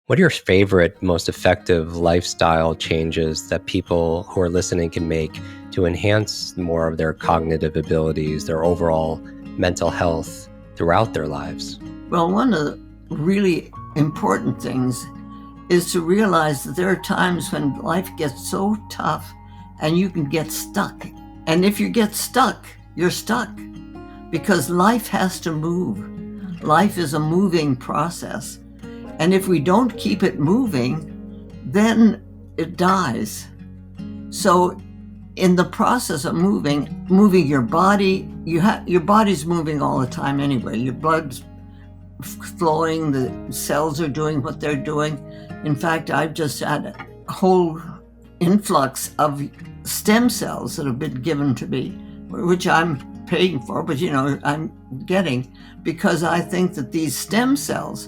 What are your favorite, most effective lifestyle changes that people who are listening can make to enhance more of their cognitive abilities, their overall mental health throughout their lives? Well, one of the really important things is to realize that there are times when life gets so tough and you can get stuck. And if you get stuck, you're stuck because life has to move. Life is a moving process. And if we don't keep it moving, then it dies. So in the process of moving your body, your body's moving all the time anyway. Your blood's flowing, the cells are doing what they're doing. In fact, I've just had a whole influx of stem cells that have been given to me, which I'm paying for, but I'm getting because I think that these stem cells,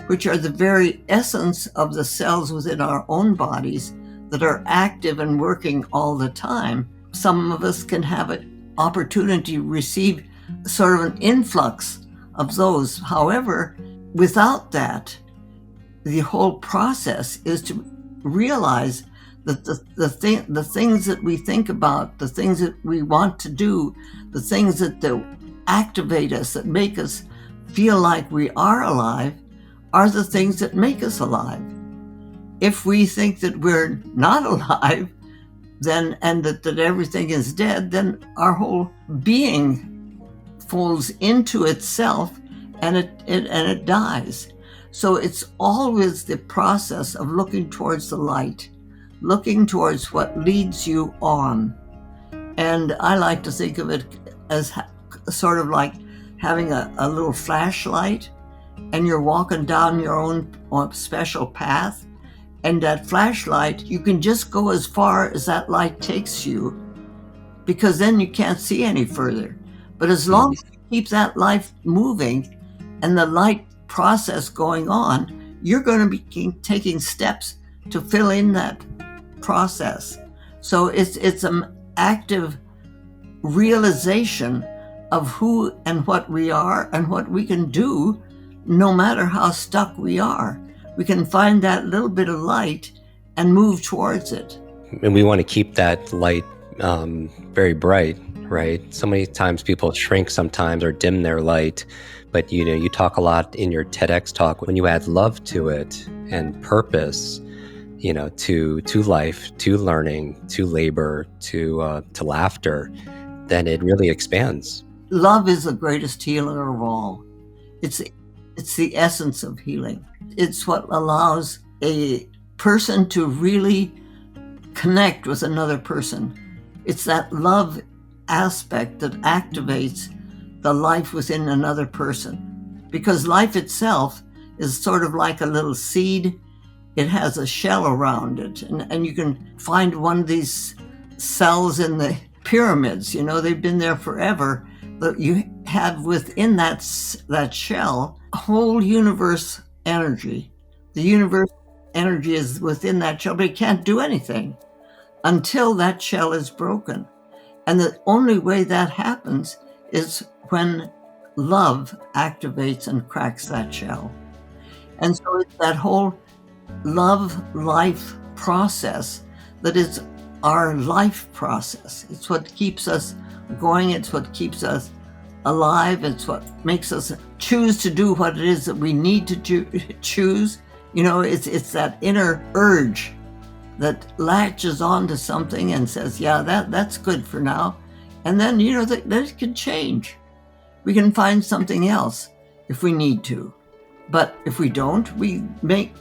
which are the very essence of the cells within our own bodies that are active and working all the time, some of us can have an opportunity to receive sort of an influx of those. However, without that, the whole process is to realize that the things that we think about, the things that we want to do, the things that activate us, that make us feel like we are alive, are the things that make us alive. If we think that we're not alive, then and that everything is dead, then our whole being falls into itself and it dies. So it's always the process of looking towards the light, looking towards what leads you on. And I like to think of it as sort of like having a little flashlight, and you're walking down your own special path, and that flashlight, you can just go as far as that light takes you, because then you can't see any further. But as long as you keep that light moving and the light process going on, you're going to be taking steps to fill in that process. So it's an active realization of who and what we are and what we can do, no matter how stuck we are. We can find that little bit of light and move towards it. And we want to keep that light very bright, right? So many times people shrink sometimes or dim their light, but you talk a lot in your TEDx talk when you add love to it and purpose, to life, to learning, to labor, to laughter, then it really expands. Love is the greatest healer of all. It's the essence of healing. It's what allows a person to really connect with another person. It's that love aspect that activates the life within another person. Because life itself is sort of like a little seed. It has a shell around it. And you can find one of these cells in the pyramids. They've been there forever. But you have within that shell a whole universe energy. The universe energy is within that shell, but it can't do anything until that shell is broken. And the only way that happens is when love activates and cracks that shell. And so it's that whole love life process that is our life process. It's what keeps us going. It's what keeps us alive. It's what makes us choose to do what it is that we need to choose. It's that inner urge that latches onto something and says, yeah, that's good for now. And then, that it can change. We can find something else if we need to. But if we don't, we make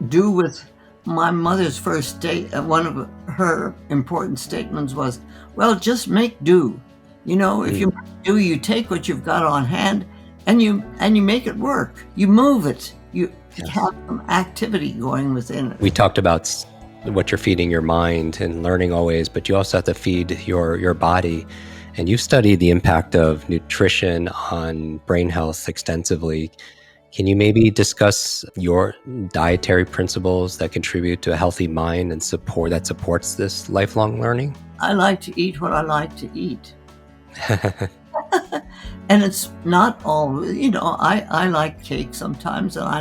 do with my mother's first one of her important statements was, well, just make do. If you do, you take what you've got on hand and you make it work. You move it. You have some activity going within it. We talked about what you're feeding your mind and learning always, but you also have to feed your body. And you've studied the impact of nutrition on brain health extensively. Can you maybe discuss your dietary principles that contribute to a healthy mind and supports this lifelong learning? I like to eat what I like to eat. And it's not all, I like cake sometimes, and I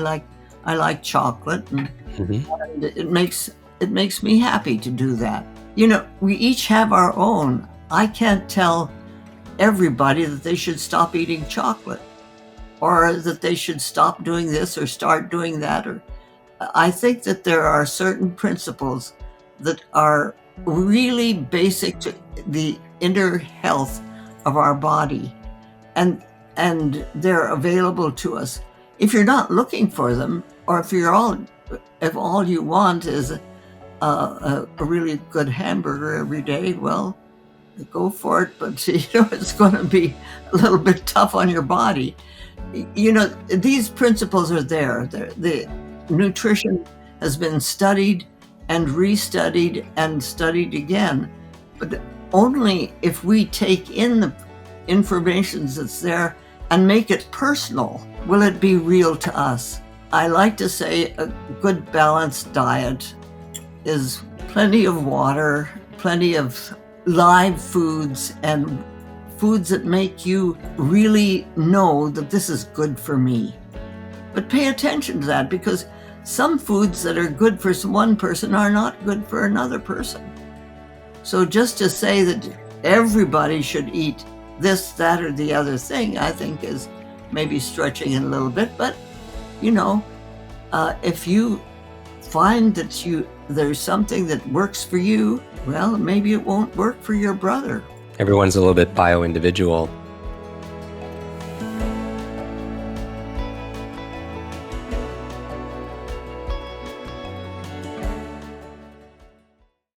like chocolate, and Mhm. And it makes me happy to do that. We each have our own. I can't tell everybody that they should stop eating chocolate or that they should stop doing this or start doing that. Or I think that there are certain principles that are really basic to the inner health of our body, and and they're available to us. If you're not looking for them, or if all you want is a really good hamburger every day, well, go for it. But it's going to be a little bit tough on your body. These principles are there. The nutrition has been studied and restudied and studied again, but only if we take in the information that's there and make it personal will it be real to us. I like to say a good balanced diet is plenty of water, plenty of live foods, and foods that make you really know that this is good for me. But pay attention to that, because some foods that are good for one person are not good for another person. So just to say that everybody should eat this, that, or the other thing, I think is maybe stretching it a little bit. But, if you find that there's something that works for you, well, maybe it won't work for your brother. Everyone's a little bit bio-individual.